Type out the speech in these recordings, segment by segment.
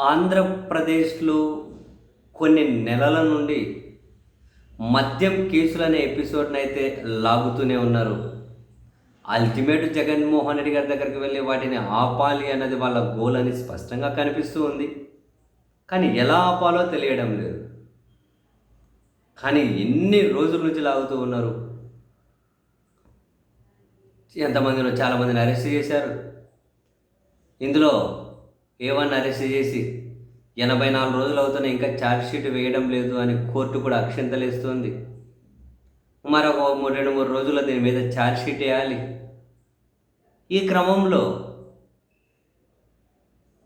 ఆంధ్రప్రదేశ్‌లో కొన్ని నెలల నుండి మద్యం కేసులనే ఎపిసోడ్‌నైతే లాగుతూనే ఉన్నారు. అల్టిమేట్ జగన్మోహన్ రెడ్డి గారి దగ్గరికి వెళ్లి వాటిని ఆపాలి అన్నది వాళ్ళ గోల్ అని స్పష్టంగా కనిపిస్తూ ఉంది. కానీ ఎలా ఆపాలో తెలియడం లేదు. కానీ ఎన్ని రోజుల నుంచి లాగుతూ ఉన్నారు. చాలామందిని అరెస్ట్ చేశారు. ఇందులో ఏవన్ అరెస్ట్ చేసి 84 రోజులు అవుతున్నా ఇంకా ఛార్జ్‌షీట్ వేయడం లేదు అని కోర్టు కూడా అక్షింతలేస్తోంది. మరొక 2-3 రోజుల్లో దీని మీద ఛార్జ్‌షీట్ వేయాలి. ఈ క్రమంలో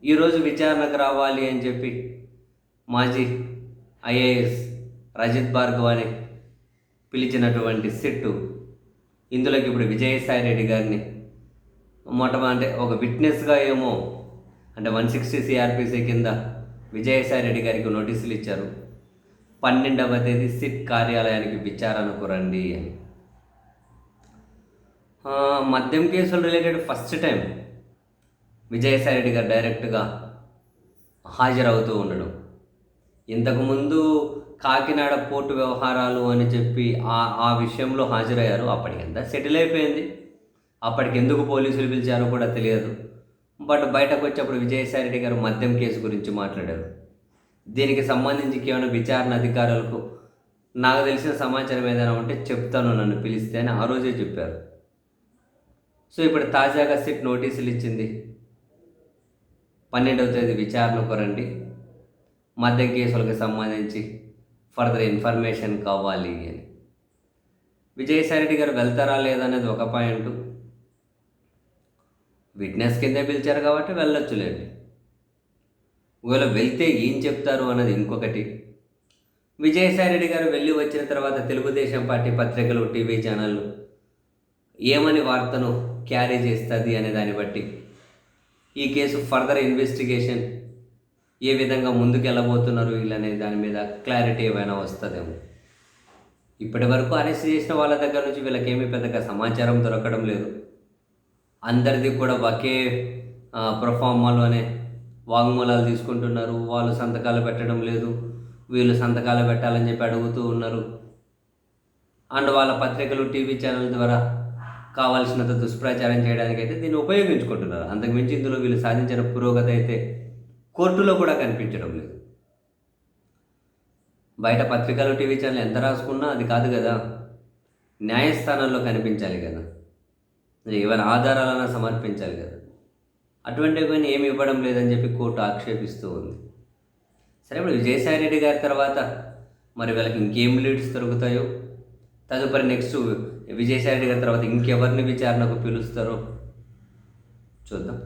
ఈరోజు విచారణకు రావాలి అని చెప్పి మాజీ ఐఏఎస్ రజిత్ భార్గవ్ అని పిలిచినటువంటి సిట్టు ఇందులోకి ఇప్పుడు విజయసాయి రెడ్డి గారిని అంటే ఒక విట్నెస్గా ఏమో అంటే 160 సిఆర్పిసి కింద విజయసాయి రెడ్డి గారికి నోటీసులు ఇచ్చారు. 12వ తేదీ సిట్ కార్యాలయానికి విచారణకు రండి అని. మద్యం కేసులు related first time Vijayasai Reddy గారు డైరెక్ట్గా హాజరవుతూ ఉండడం. ఇంతకుముందు కాకినాడ పోర్టు వ్యవహారాలు అని చెప్పి ఆ విషయంలో హాజరయ్యారు. అప్పటికంతా సెటిల్ అయిపోయింది. అప్పటికి ఎందుకు పోలీసులు పిలిచారో కూడా తెలియదు. బట్ బయటకు వచ్చేప్పుడు విజయసాయి రెడ్డి గారు మద్యం కేసు గురించి మాట్లాడారు. దీనికి సంబంధించి కేవలం విచారణ అధికారులకు నాకు తెలిసిన సమాచారం ఏదైనా ఉంటే చెప్తాను, నన్ను పిలిస్తే అని ఆ రోజే చెప్పారు. సో ఇప్పుడు తాజాగా సిట్ నోటీసులు ఇచ్చింది. 12వ తేదీ విచారణకు రండి, మద్యం కేసులకు సంబంధించి ఫర్దర్ ఇన్ఫర్మేషన్ కావాలి అని. విజయసాయి రెడ్డి గారు వెళ్తారా లేదనేది ఒక పాయింట్. విట్నెస్ కిందే పిలిచారు కాబట్టి వెళ్ళొచ్చులేండి. ఒకవేళ వెళ్తే ఏం చెప్తారు అన్నది ఇంకొకటి. విజయసాయి రెడ్డి గారు వెళ్ళి వచ్చిన తర్వాత తెలుగుదేశం పార్టీ పత్రికలు, టీవీ ఛానళ్ళు ఏమని వార్తను క్యారీ చేస్తుంది అనే దాన్ని బట్టి ఈ కేసు ఫర్దర్ ఇన్వెస్టిగేషన్ ఏ విధంగా ముందుకు వెళ్ళబోతున్నారు వీళ్ళనే దాని మీద క్లారిటీ ఏమైనా వస్తుందేమో. ఇప్పటి వరకు అరెస్ట్ చేసిన వాళ్ళ దగ్గర నుంచి వీళ్ళకేమీ పెద్దగా సమాచారం దొరకడం లేదు. అందరిది కూడా ఒకే ప్రొఫార్మాలోనే వాంగ్మూలాలు తీసుకుంటున్నారు. వాళ్ళు సంతకాలు పెట్టడం లేదు, వీళ్ళు సంతకాలు పెట్టాలని చెప్పి అడుగుతూ ఉన్నారు. అండ్ వాళ్ళ పత్రికలు, టీవీ ఛానల్ ద్వారా కావాల్సినంత దుష్ప్రచారం చేయడానికైతే దీన్ని ఉపయోగించుకుంటున్నారు. అంతకుమించి ఇందులో వీళ్ళు సాధించిన పురోగతి అయితే కోర్టులో కూడా కనిపించడం లేదు. బయట పత్రికలు, టీవీ ఛానల్ ఎంత రాసుకున్నా అది కాదు కదా, న్యాయస్థానాల్లో కనిపించాలి కదా, ఏమైనా ఆధారాలన్నా సమర్పించాలి కదా. అటువంటివి కానీ ఏమి ఇవ్వడం లేదని చెప్పి కోర్టు ఆక్షేపిస్తూ ఉంది. సరే, ఇప్పుడు విజయసాయి రెడ్డి గారి తర్వాత మరి వీళ్ళకి ఇంకేం లీడ్స్ దొరుకుతాయో, తదుపరి నెక్స్ట్ విజయసాయి రెడ్డి గారి తర్వాత ఇంకెవరిని విచారణకు పిలుస్తారో చూద్దాం.